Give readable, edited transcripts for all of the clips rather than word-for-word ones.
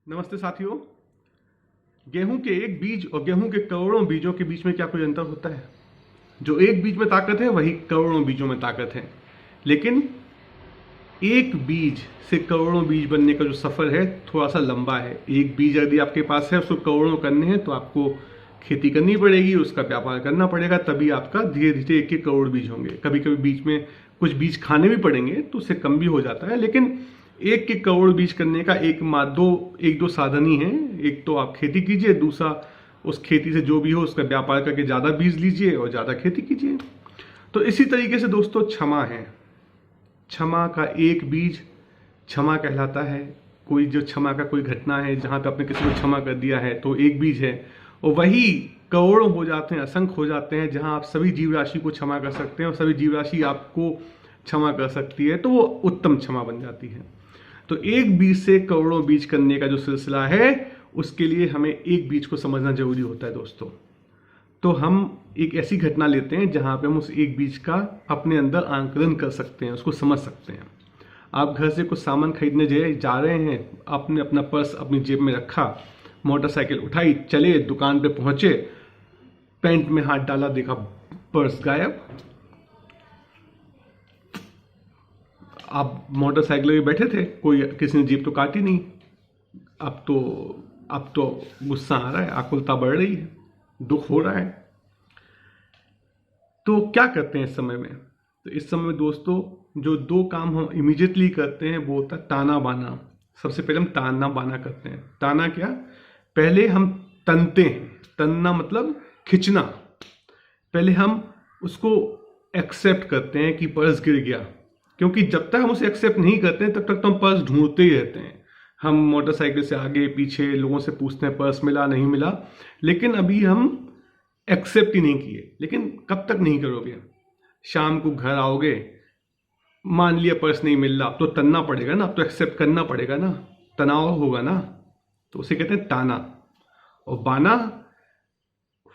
नमस्ते साथियों। गेहूं के एक बीज और गेहूं के करोड़ों बीजों के बीच में क्या कोई अंतर होता है? जो एक बीज में ताकत है वही करोड़ों बीजों में ताकत है। लेकिन एक बीज से करोड़ों बीज बनने का जो सफर है थोड़ा सा लंबा है। एक बीज यदि आपके पास है, उसको करोड़ों करने हैं तो आपको खेती करनी पड़ेगी, उसका व्यापार करना पड़ेगा, तभी आपका धीरे धीरे एक एक करोड़ बीज होंगे। कभी कभी बीच में कुछ बीज खाने भी पड़ेंगे तो उससे कम भी हो जाता है, लेकिन एक एक करोड़ बीज करने का एक दो साधन ही है। एक तो आप खेती कीजिए, दूसरा उस खेती से जो भी हो उसका व्यापार करके ज़्यादा बीज लीजिए और ज़्यादा खेती कीजिए। तो इसी तरीके से दोस्तों क्षमा है। क्षमा का एक बीज क्षमा कहलाता है। कोई जो क्षमा का कोई घटना है जहाँ पे आपने किसी को क्षमा कर दिया है तो एक बीज है, और वही करोड़ों हो जाते हैं, असंख्य हो जाते हैं, जहाँ आप सभी जीव राशि को क्षमा कर सकते हैं और सभी जीव राशि आपको क्षमा कर सकती है, तो वो उत्तम क्षमा बन जाती है। तो एक बीज से करोड़ों बीज करने का जो सिलसिला है, उसके लिए हमें एक बीज को समझना जरूरी होता है दोस्तों। तो हम एक ऐसी घटना लेते हैं जहां पे हम उस एक बीज का अपने अंदर आंकलन कर सकते हैं, उसको समझ सकते हैं। आप घर से कुछ सामान खरीदने जा रहे हैं, आपने अपना पर्स अपनी जेब में रखा, मोटरसाइकिल उठाई, चले दुकान पे पहुंचे, पैंट में हाथ डाला, देखा पर्स गायब। आप मोटरसाइकिल पे बैठे थे, कोई किसी ने जेब तो काटी नहीं। अब तो गुस्सा आ रहा है, आकुलता बढ़ रही है, दुख हो रहा है। तो क्या करते हैं इस समय में? तो इस समय में दोस्तों जो दो काम हम इमीडिएटली करते हैं वो होता है ताना बाना। सबसे पहले हम ताना बाना करते हैं। ताना क्या? पहले हम तनते हैं। तनना मतलब खिंचना। पहले हम उसको एक्सेप्ट करते हैं कि पर्स गिर गया, क्योंकि जब तक हम उसे एक्सेप्ट नहीं करते हैं तब तक तो हम पर्स ढूंढते ही रहते हैं। हम मोटरसाइकिल से आगे पीछे लोगों से पूछते हैं पर्स मिला नहीं मिला, लेकिन अभी हम एक्सेप्ट ही नहीं किए। लेकिन कब तक नहीं करोगे? शाम को घर आओगे, मान लिया पर्स नहीं मिल रहा, अब तो तनना पड़ेगा ना, अब तो एक्सेप्ट करना पड़ेगा ना, तनाव होगा ना। तो उसे कहते हैं ताना। और बाना,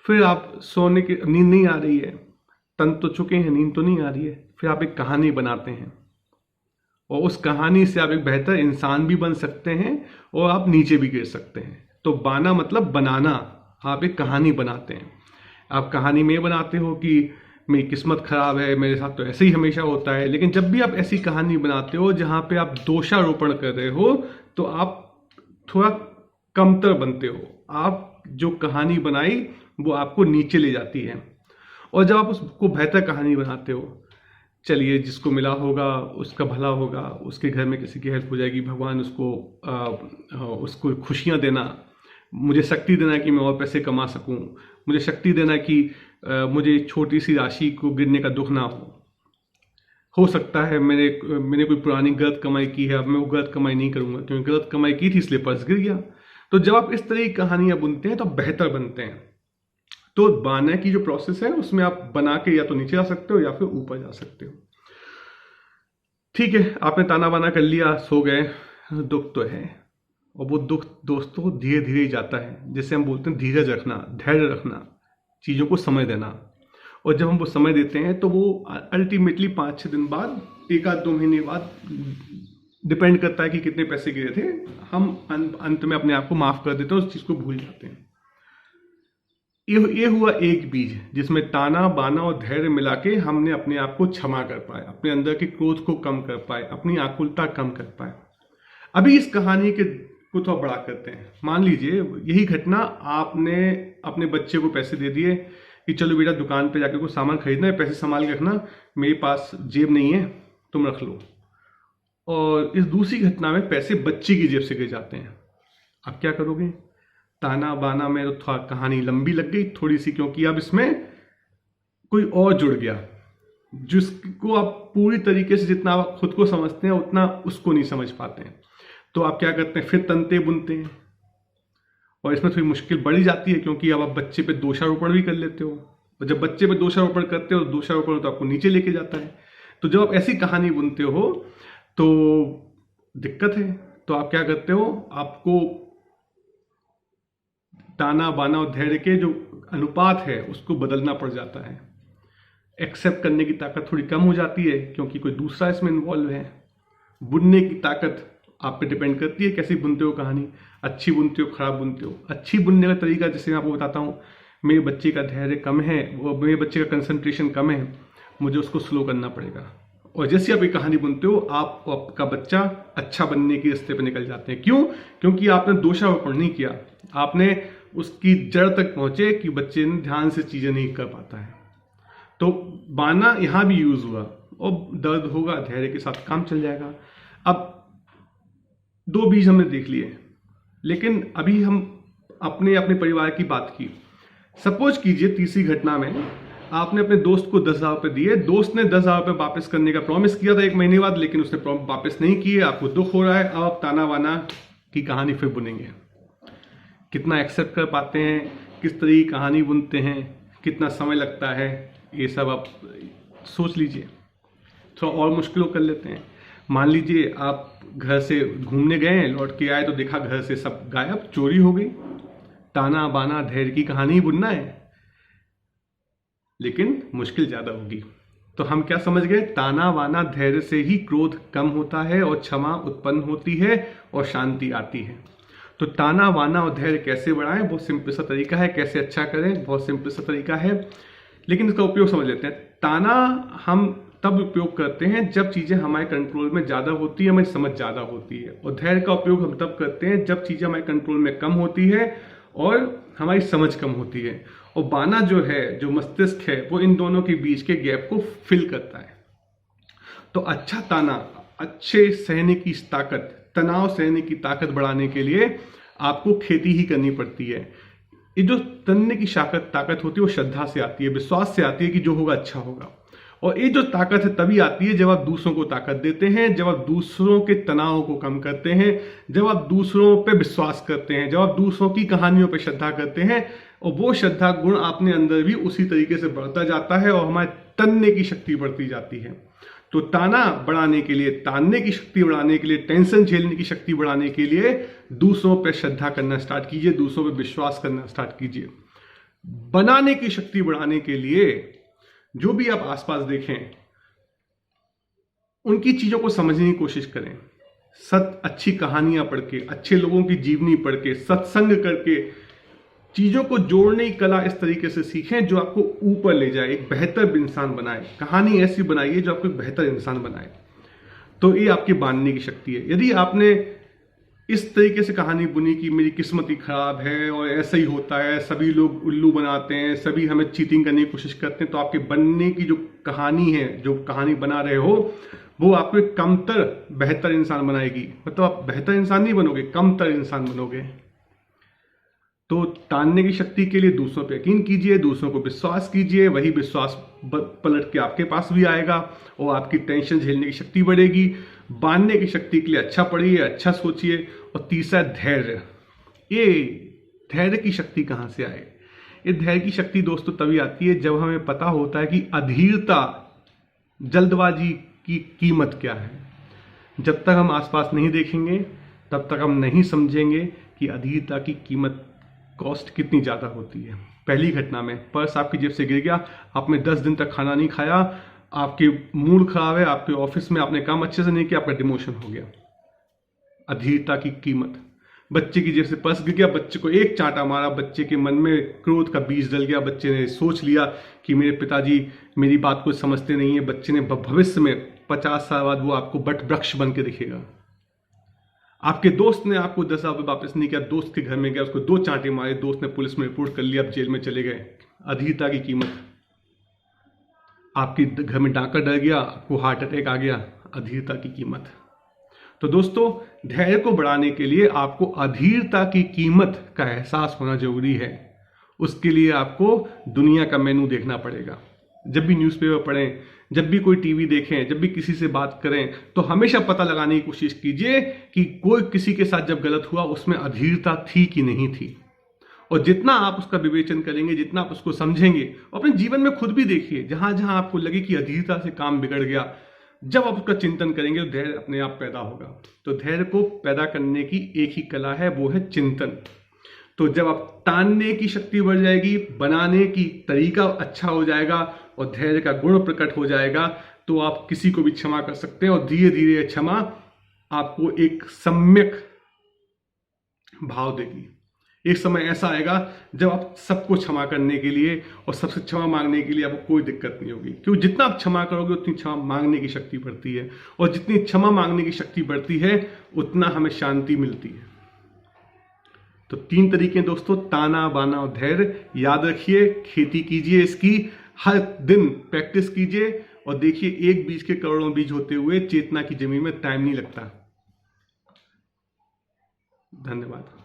फिर आप सोने की नींद नहीं आ रही है, तन तो चुके हैं, नींद तो नहीं आ रही है, फिर आप एक कहानी बनाते हैं और उस कहानी से आप एक बेहतर इंसान भी बन सकते हैं और आप नीचे भी गिर सकते हैं। तो बाना मतलब बनाना। आप एक कहानी बनाते हैं। आप कहानी में बनाते हो कि मेरी किस्मत खराब है, मेरे साथ तो ऐसे ही हमेशा होता है। लेकिन जब भी आप ऐसी कहानी बनाते हो जहां पे आप दोषारोपण कर रहे हो, तो आप थोड़ा कमतर बनते हो। आप जो कहानी बनाई वो आपको नीचे ले जाती है। और जब आप उसको बेहतर कहानी बनाते हो, चलिए जिसको मिला होगा उसका भला होगा, उसके घर में किसी की हेल्प हो जाएगी, भगवान उसको खुशियाँ देना, मुझे शक्ति देना कि मैं और पैसे कमा सकूं, मुझे शक्ति देना कि मुझे छोटी सी राशि को गिरने का दुख ना हो सकता है मैंने कोई पुरानी गलत कमाई की है, अब मैं वो गलत कमाई नहीं करूंगा, क्योंकि गलत कमाई की थी इसलिए पर्स गिर गया। तो जब आप इस तरह की कहानियां बुनते हैं तो बेहतर बनते हैं। तो बाने की जो प्रोसेस है उसमें आप बना के या तो नीचे जा सकते हो या फिर ऊपर जा सकते हो। ठीक है, आपने ताना बाना कर लिया, सो गए, दुख तो है, और वो दुख दोस्तों धीरे धीरे ही जाता है। जैसे हम बोलते हैं धीरज रखना, धैर्य रखना, चीज़ों को समय देना। और जब हम वो समय देते हैं तो वो अल्टीमेटली 5-6 दिन बाद, 1-2 महीने बाद, डिपेंड करता है कि कितने पैसे गिरे थे, हम अंत में अपने आप को माफ कर देते हैं, उस चीज़ को भूल जाते हैं। ये हुआ एक बीज जिसमें ताना बाना और धैर्य मिला के हमने अपने आप को क्षमा कर पाए, अपने अंदर के क्रोध को कम कर पाए, अपनी आकुलता कम कर पाए। अभी इस कहानी के को थोड़ा बड़ा करते हैं। मान लीजिए यही घटना, आपने अपने बच्चे को पैसे दे दिए कि चलो बेटा दुकान पे जाकर कुछ सामान खरीदना है, पैसे संभाल के रखना, मेरे पास जेब नहीं है, तुम रख लो। और इस दूसरी घटना में पैसे बच्चे की जेब से गिर जाते हैं। अब क्या करोगे? ताना बाना में तो थोड़ा कहानी लंबी लग गई थोड़ी सी, क्योंकि अब इसमें कोई और जुड़ गया जिसको आप पूरी तरीके से, जितना आप खुद को समझते हैं उतना उसको नहीं समझ पाते हैं। तो आप क्या करते हैं? फिर तनते बुनते हैं, और इसमें थोड़ी मुश्किल बढ़ी जाती है, क्योंकि अब आप बच्चे पे दोषारोपण भी कर लेते हो, और जब बच्चे पे दोषारोपण करते हो, दोषारोपण तो आपको नीचे लेके जाता है। तो जब आप ऐसी कहानी बुनते हो तो दिक्कत है। तो आप क्या करते हो? आपको ताना बाना और धैर्य के जो अनुपात है उसको बदलना पड़ जाता है। एक्सेप्ट करने की ताकत थोड़ी कम हो जाती है क्योंकि कोई दूसरा इसमें इन्वॉल्व है। बुनने की ताकत आप पे डिपेंड करती है कैसी बुनते हो कहानी, अच्छी बुनते हो खराब बुनते हो। अच्छी बुनने का तरीका जैसे मैं आपको बताता हूँ, मेरे बच्चे का धैर्य कम है, वो मेरे बच्चे का कंसंट्रेशन कम है, मुझे उसको स्लो करना पड़ेगा। और जैसे आप एक कहानी बुनते हो, आपका बच्चा अच्छा बनने के रास्ते पर निकल जाते हैं। क्यों? क्योंकि आपने दोषारोपण नहीं किया, आपने उसकी जड़ तक पहुंचे कि बच्चे ने ध्यान से चीजें नहीं कर पाता है। तो बाना यहां भी यूज हुआ, और दर्द होगा, धैर्य के साथ काम चल जाएगा। अब 2 बीज हमने देख लिए, लेकिन अभी हम अपने अपने परिवार की बात की। सपोज कीजिए तीसरी घटना में आपने अपने दोस्त को 10,000 रुपये दिए, दोस्त ने 10,000 रुपये वापस करने का प्रॉमिस किया था 1 महीने बाद, लेकिन उसने वापस नहीं किए, आपको दुख हो रहा है। अब आप ताना बाना की कहानी फिर बुनेंगे। कितना एक्सेप्ट कर पाते हैं, किस तरह की कहानी बुनते हैं, कितना समय लगता है, ये सब आप सोच लीजिए। थोड़ा और मुश्किलों कर लेते हैं। मान लीजिए आप घर से घूमने गए हैं, लौट के आए तो देखा घर से सब गायब, चोरी हो गई। ताना बाना धैर्य की कहानी ही बुनना है, लेकिन मुश्किल ज्यादा होगी। तो हम क्या समझ गए? ताना बाना धैर्य से ही क्रोध कम होता है और क्षमा उत्पन्न होती है और शांति आती है। तो ताना बाना और धैर्य कैसे बढ़ाएं, बहुत सिंपल सा तरीका है। कैसे अच्छा करें, बहुत सिंपल सा तरीका है, लेकिन इसका उपयोग समझ लेते हैं। ताना हम तब उपयोग करते हैं जब चीजें हमारे कंट्रोल में ज्यादा होती है, हमारी समझ ज्यादा होती है। और धैर्य का उपयोग हम तब करते हैं जब चीजें हमारे कंट्रोल में कम होती है और हमारी समझ कम होती है। और बाना जो है, जो मस्तिष्क है, वो इन दोनों के बीच के गैप को फिल करता है। तो अच्छा ताना, अच्छे सहने की ताकत, तनाव सहने की ताकत बढ़ाने के लिए आपको खेती ही करनी पड़ती है। ये जो तनने की ताकत होती है वो श्रद्धा से आती है, विश्वास से आती है कि जो होगा अच्छा होगा। और ये जो ताकत है तभी आती है जब आप दूसरों को ताकत देते हैं, जब आप दूसरों के तनाव को कम करते हैं, जब आप दूसरों पे विश्वास करते हैं, जब आप दूसरों की कहानियों पे श्रद्धा करते हैं। और वो श्रद्धा गुण अपने अंदर भी उसी तरीके से बढ़ता जाता है और हमारे तनने की शक्ति बढ़ती जाती है। तो ताना बढ़ाने के लिए, तानने की शक्ति बढ़ाने के लिए, टेंशन झेलने की शक्ति बढ़ाने के लिए दूसरों पर श्रद्धा करना स्टार्ट कीजिए, दूसरों पर विश्वास करना स्टार्ट कीजिए। बनाने की शक्ति बढ़ाने के लिए जो भी आप आसपास देखें उनकी चीजों को समझने की कोशिश करें। अच्छी कहानियां पढ़ के, अच्छे लोगों की जीवनी पढ़ के, सत्संग करके चीजों को जोड़ने की कला इस तरीके से सीखें जो आपको ऊपर ले जाए, एक बेहतर इंसान बनाए। कहानी ऐसी बनाइए जो आपको एक बेहतर इंसान बनाए। तो ये आपकी बांधने की शक्ति है। यदि आपने इस तरीके से कहानी बुनी कि मेरी किस्मत ही खराब है और ऐसा ही होता है, सभी लोग उल्लू बनाते हैं, सभी हमें चीटिंग करने की कोशिश करते हैं, तो आपके बनने की जो कहानी है, जो कहानी बना रहे हो, वो आपको एक कमतर बेहतर इंसान बनाएगी। मतलब आप बेहतर इंसान नहीं बनोगे, कमतर इंसान बनोगे। तो तानने की शक्ति के लिए दूसरों पर यकीन कीजिए, दूसरों को विश्वास कीजिए, वही विश्वास पलट के आपके पास भी आएगा और आपकी टेंशन झेलने की शक्ति बढ़ेगी। बांधने की शक्ति के लिए अच्छा पढ़िए, अच्छा सोचिए। और तीसरा धैर्य। ये धैर्य की शक्ति कहां से आए? ये धैर्य की शक्ति दोस्तों तभी आती है जब हमें पता होता है कि अधीरता, जल्दबाजी की कीमत क्या है। जब तक हम आसपास नहीं देखेंगे तब तक हम नहीं समझेंगे कि अधीरता की कीमत, कॉस्ट कितनी ज्यादा होती है। पहली घटना में पर्स आपकी जेब से गिर गया, आपने 10 दिन तक खाना नहीं खाया, आपके मूड खराब है, आपके ऑफिस में आपने काम अच्छे से नहीं किया, आपका डिमोशन हो गया। अधीरता की कीमत। बच्चे की जेब से पर्स गिर गया, बच्चे को एक चांटा मारा, बच्चे के मन में क्रोध का बीज डल गया, बच्चे ने सोच लिया कि मेरे पिताजी मेरी बात को समझते नहीं है। बच्चे ने भविष्य में 50 साल बाद वो आपको बट वृक्ष बन के दिखेगा। आपके दोस्त ने आपको 10,000 रुपये वापस नहीं किया, दोस्त के घर में गया, उसको 2 चांटे मारे, दोस्त ने पुलिस में रिपोर्ट कर लिया, आप जेल में चले गए। अधीरता की कीमत। आपके घर में डाका डर गया, आपको हार्ट अटैक आ गया, अधीरता की कीमत। तो दोस्तों, धैर्य को बढ़ाने के लिए आपको अधीरता की कीमत का एहसास होना जरूरी है। उसके लिए आपको दुनिया का मेनू देखना पड़ेगा। जब भी न्यूज़पेपर पढ़ें, जब भी कोई टीवी देखें, जब भी किसी से बात करें, तो हमेशा पता लगाने की कोशिश कीजिए कि कोई किसी के साथ जब गलत हुआ उसमें अधीरता थी कि नहीं थी। और जितना आप उसका विवेचन करेंगे, जितना आप उसको समझेंगे, अपने जीवन में खुद भी देखिए, जहां जहां आपको लगे कि अधीरता से काम बिगड़ गया, जब आप उसका चिंतन करेंगे तो धैर्य अपने आप पैदा होगा। तो धैर्य को पैदा करने की एक ही कला है, वो है चिंतन। तो जब आप तानने की शक्ति बढ़ जाएगी, बनाने की तरीका अच्छा हो जाएगा और धैर्य का गुण प्रकट हो जाएगा, तो आप किसी को भी क्षमा कर सकते हैं और धीरे धीरे क्षमा आपको एक सम्यक भाव देगी। एक समय ऐसा आएगा जब आप सबको क्षमा करने के लिए और सबसे क्षमा मांगने के लिए आपको कोई दिक्कत नहीं होगी, क्योंकि जितना आप क्षमा करोगे उतनी क्षमा मांगने की शक्ति बढ़ती है, और जितनी क्षमा मांगने की शक्ति बढ़ती है उतना हमें शांति मिलती है। तो 3 तरीके दोस्तों, ताना बाना और धैर्य, याद रखिए, खेती कीजिए, इसकी हर दिन प्रैक्टिस कीजिए, और देखिए एक बीज के करोड़ों बीज होते हुए चेतना की जमीन में टाइम नहीं लगता। धन्यवाद।